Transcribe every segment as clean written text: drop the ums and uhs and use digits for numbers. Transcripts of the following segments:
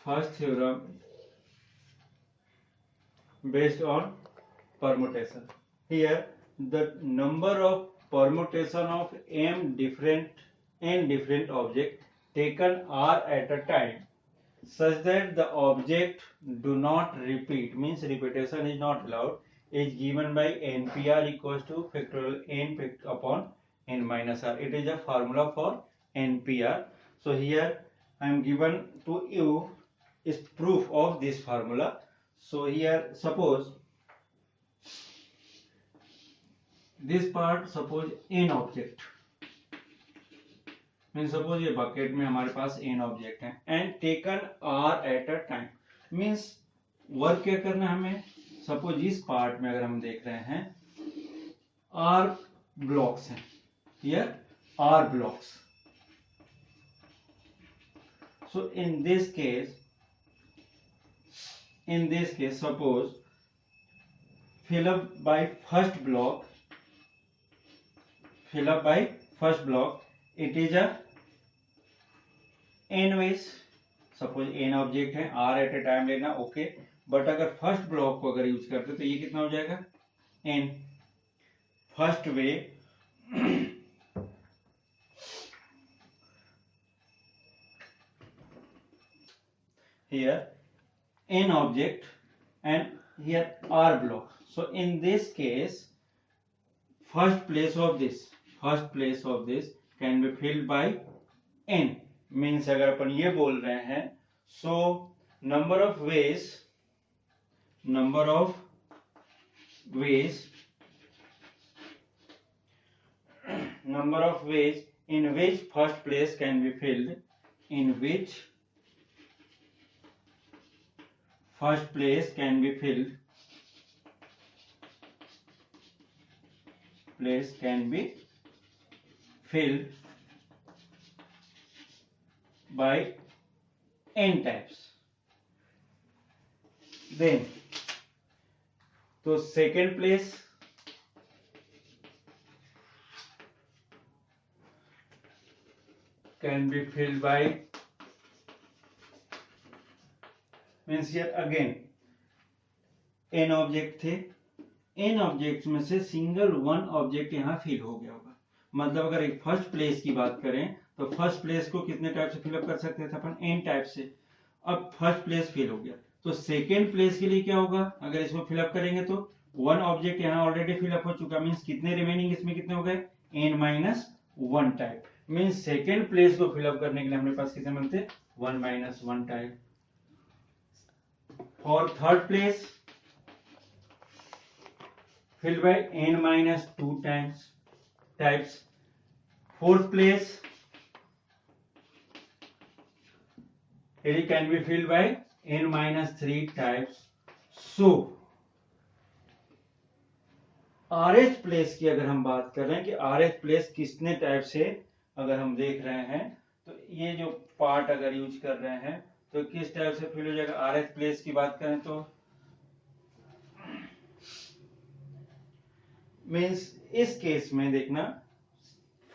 first theorem based on permutation. Here the number of permutation of n different object taken are at a time such that the object do not repeat, means repetition is not allowed, is given by npr equals to factorial n upon n minus r. It is a formula for npr. So here I am given to you is proof of this formula. So here suppose this part, suppose n object, means suppose ये bucket में हमारे पास n object है and taken r at a time. Means work क्या करना है हमें, suppose इस part में अगर हम देख रहे हैं r ब्लॉक्स हैं, here r blocks. So in this case suppose fill up by first block it is a n ways. Suppose n object है, r एट ए टाइम लेना, ओके. बट अगर फर्स्ट ब्लॉक को अगर यूज करते तो ये कितना हो जाएगा, n. First way here n object and here r block. So in this case first place of this can be filled by n. Means अगर अपन ये बोल रहे हैं, so number of ways in which first place can be filled, by n types. Then तो second place can be filled by, means here again n object थे, n objects में से single one object यहाँ fill हो गया होगा. मतलब अगर एक फर्स्ट प्लेस की बात करें तो फर्स्ट प्लेस को कितने टाइप से फिलअप कर सकते थे अपन, n टाइप से. अब फर्स्ट प्लेस फिल हो गया तो सेकेंड प्लेस के लिए क्या होगा, अगर इसको फिलअप करेंगे तो वन ऑब्जेक्ट यहाँ ऑलरेडी फिलअप हो चुका, मीन्स कितने रिमेनिंग इसमें कितने हो गए, n-1 type. Means second place को फिलअप करने के लिए हमारे पास कितने बनते, 1-1 type. For third place filled by n-2 types. Fourth place it can be filled by n-3 types. So RH place की अगर हम बात कर रहे हैं कि RH प्लेस कितने टाइप से अगर हम देख रहे हैं, तो ये जो पार्ट अगर यूज कर रहे हैं तो किस टाइप से फिल हो जाएगा. RH प्लेस की बात करें तो मीन्स इस केस में देखना,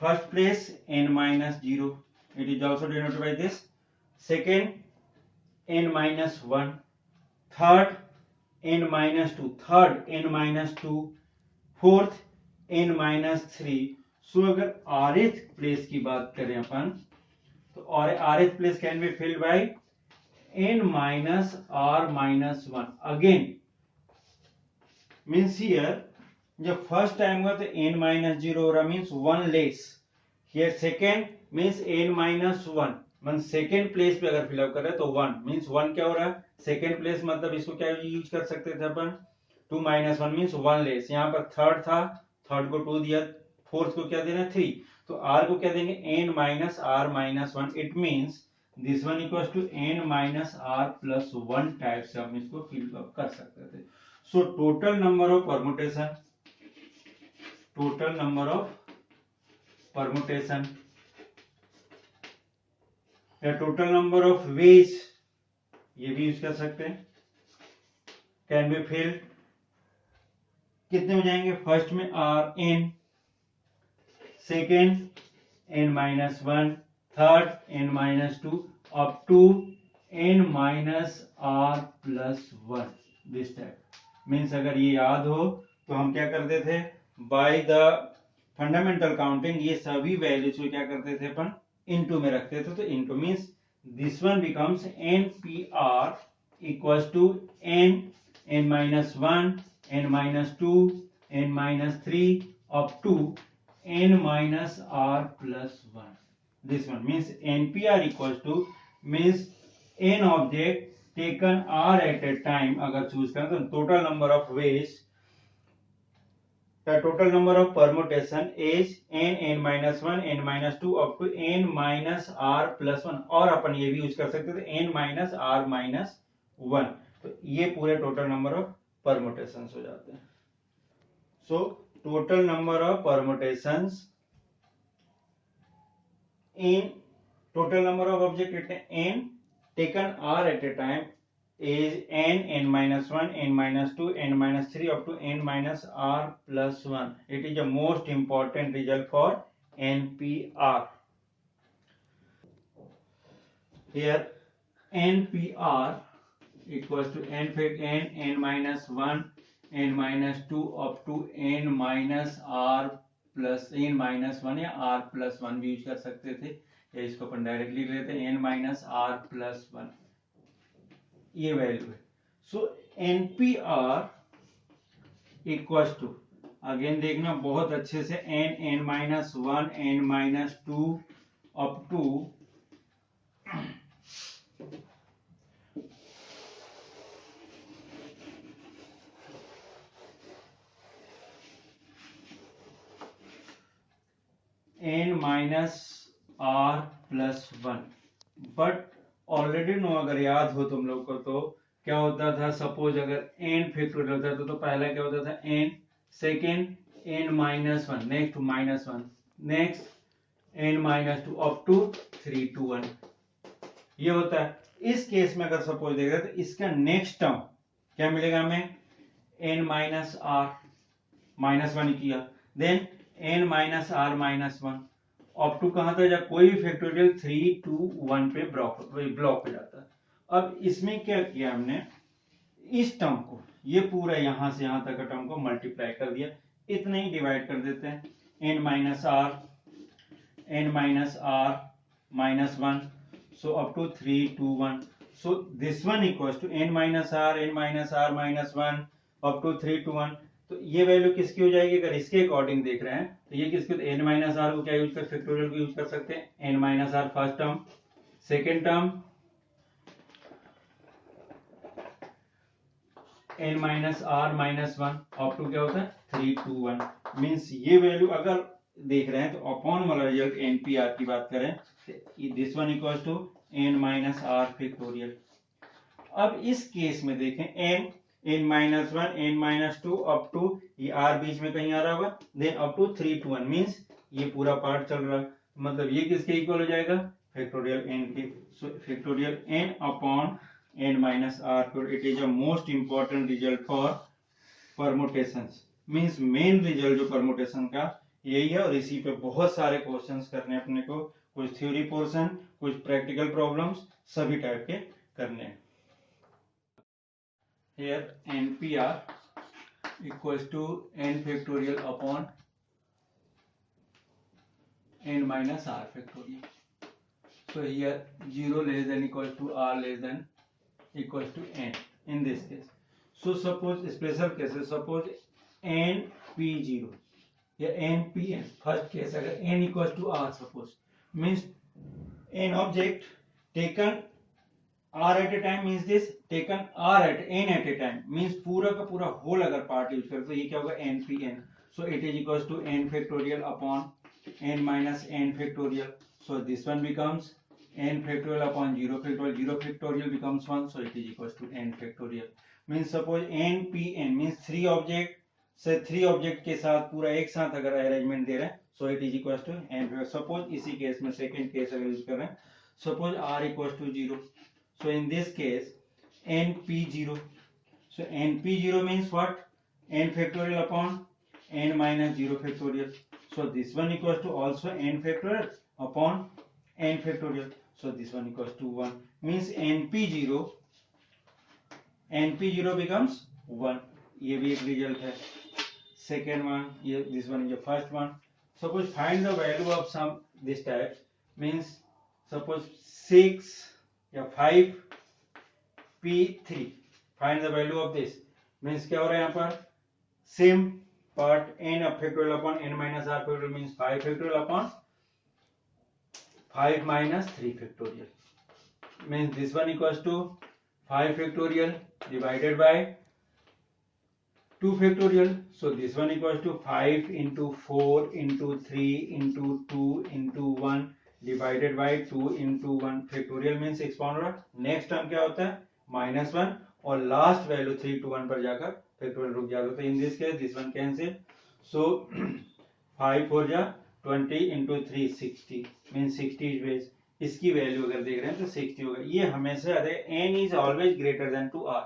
first place n-0, it is also denoted by this. Second n-1, third n-2, fourth n-3. सो अगर rth प्लेस की बात करें अपन तो rth place can be filled by n-r-1 again. Means here जब फर्स्ट टाइम हुआ तो n-0 हो रहा, means 1 less. Here second means n-1, means second place पे अगर फिलअप कर रहे हैं तो 1, मीन्स 1 क्या हो रहा है, सेकेंड प्लेस. मतलब इसको क्या यूज कर सकते थे अपन, 2-1 मीन्स 1 लेस. यहाँ पर थर्ड था, थर्ड को 2 दिया, फोर्थ को क्या देना, 3. तो r को क्या देंगे, n-r-1. It means this one equals to n-r+1 type से हम इसको फिलअप कर सकते थे. So total number of permutation या टोटल नंबर ऑफ वेज, ये भी यूज कर सकते हैं, कैन बी फिल्ड. कितने हो जाएंगे, फर्स्ट में n, second n-1, third n-2 up to n minus r plus 1 this type. Means अगर ये याद हो तो हम क्या करते थे, बाय द फंडामेंटल काउंटिंग ये सभी वैल्यूज को क्या करते थे अपन इनटू में रखते थे। तो into means this one becomes N P R equals to N N minus one N minus two N minus three up to n minus r plus 1. This one means npr equals to means n object taken r at a time अगर choose करें तो total number of ways, the total number of permutation is n minus 1 n minus 2 up to n minus r plus 1 और अपन ये भी use कर सकते थे n minus r minus 1। तो ये पूरे total number of permutations हो जाते हैं। So total number of permutations in total number of object n taken r at a time is n minus 1 n minus 2 n minus 3 up to n minus r plus 1. It is the most important result for npr. Here npr equals to n minus 1 n minus 2 up to n minus r plus n minus 1 या r plus 1 भी use कर सकते थे, या इसको अपन directly लेते हैं n minus r plus 1, ये वैल्यू है। So npr equals to, again देखना बहुत अच्छे से, n minus 1 n minus 2 up to n minus r plus 1। But already know, अगर याद हो तुम लोग को तो क्या होता था, सपोज अगर n फैक्टोरियल होता था तो पहला क्या होता था n, second n minus 1, next minus 1, next n minus 2 up to 3 to 1, ये होता है। इस केस में अगर सपोज देख रहे तो इसका नेक्स्ट टर्म क्या मिलेगा हमें, n माइनस आर माइनस 1 किया, then n minus R minus 1 up to कहां तक, जब कोई भी फैक्टोरियल 3 to 1 पे ब्लॉक हो जाता है। अब इसमें क्या किया हमने, इस टर्म को, ये पूरा यहां से यहां तक का टर्म को मल्टीप्लाई कर दिया, इतना ही डिवाइड कर देते हैं, n minus R minus 1, so up to 3 to 1, so this one equals to n minus r minus 1 up to 3 to 1। तो ये वैल्यू किसकी हो जाएगी, अगर इसके अकॉर्डिंग देख रहे हैं तो ये किसकी, n माइनस आर को क्या यूज कर, फैक्टोरियल को यूज कर सकते हैं, n minus R first term, second term n minus R minus 1 up to क्या होता है 3 to 1। मीन्स ये वैल्यू अगर देख रहे हैं तो अपॉन वाला रिजल्ट एनपीआर की बात करें, this one equals to n minus R factorial. अब इस केस में देखें n minus 1 n minus 2 up to, ये r बीच में कहीं आ रहा होगा, then up to 3 to 1, means ये पूरा पार्ट चल रहा है, मतलब ये किसके इक्वल हो जाएगा, फैक्टोरियल n के। So factorial n upon n minus r, it is a most important result for permutations, means main result जो परमुटेशन का यही है, और इसी पे बहुत सारे क्वेश्चंस करने अपने को, कुछ थ्योरी पोर्शन, कुछ प्रैक्टिकल प्रॉब्लम्स, सभी टाइप के करने हैं। Here npr equals to n factorial upon n minus r factorial. So here 0 less than equals to r less than equals to n in this case. So suppose special cases, suppose n p0 या n pn, first case अगर n equals to r suppose, means n object taken r at a time, means this taken r at n at a time, means पूरा का पूरा whole अगर part use करें तो ये क्या होगा n pn। So it is equals to n factorial upon n minus n factorial, so this one becomes n factorial upon 0 factorial, 0 factorial becomes 1, so it is equals to n factorial। means suppose n pn means 3 object से 3 object के साथ पूरा एक साथ अगर arrangement दे रहे हैं, so it is equal to n। Suppose इसी केस में सेकंड केस अगर यूज कर रहे हैं, suppose r equal to 0, so in this case n p0, so n p0 means what, n factorial upon n minus 0 factorial, so this one equals to also n factorial upon n factorial, so this one equals to 1। Means np0 becomes 1. ये भी एक result है. Second one, this one is the first one. Suppose find the value of some this types, means suppose 6 या 5 p3. Find the value of this, means क्या हो रहा है यहाँ पर same part n factorial upon n minus r factorial means 5 factorial upon 5 minus 3 factorial, means this one equals to 5 factorial divided by 2 factorial. So this one equals to 5 into 4 into 3 into 2 into 1 divided by 2 into 1 factorial means expound. Next term क्या होता है -1 और last value 3 to 1 पर जाकर factorial रुक जाता है. तो in this case this one cancel. So 5 4 जा 20 into 3 60 मींस 60 इज बेस. इसकी वैल्यू अगर देख रहे हैं तो 60 होगा. ये हमेशा n is always greater than to r.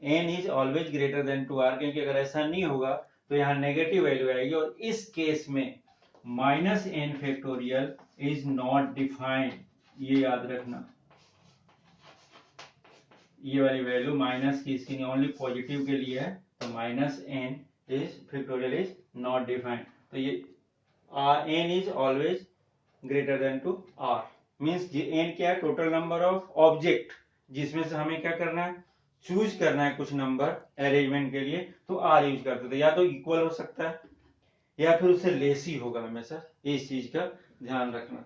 n is always greater than to r, क्योंकि अगर ऐसा नहीं होगा तो यहाँ नेगेटिव वैल्यू आएगी. और इस केस में -n factorial is not defined. ये याद रखना, ये वाली वैल्यू माइनस की इसकी ओनली पॉजिटिव के लिए है. तो -n is factorial is not defined. तो ये n is always greater than to r means n क्या है टोटल नंबर ऑफ ऑब्जेक्ट जिसमें से हमें क्या करना है चूज करना है कुछ नंबर अरेंजमेंट के लिए. तो r यूज करते थे. या तो इक्वल हो सकता है या फिर उससे लेस ही होगा हमेशा. इस चीज का ध्यान रखना.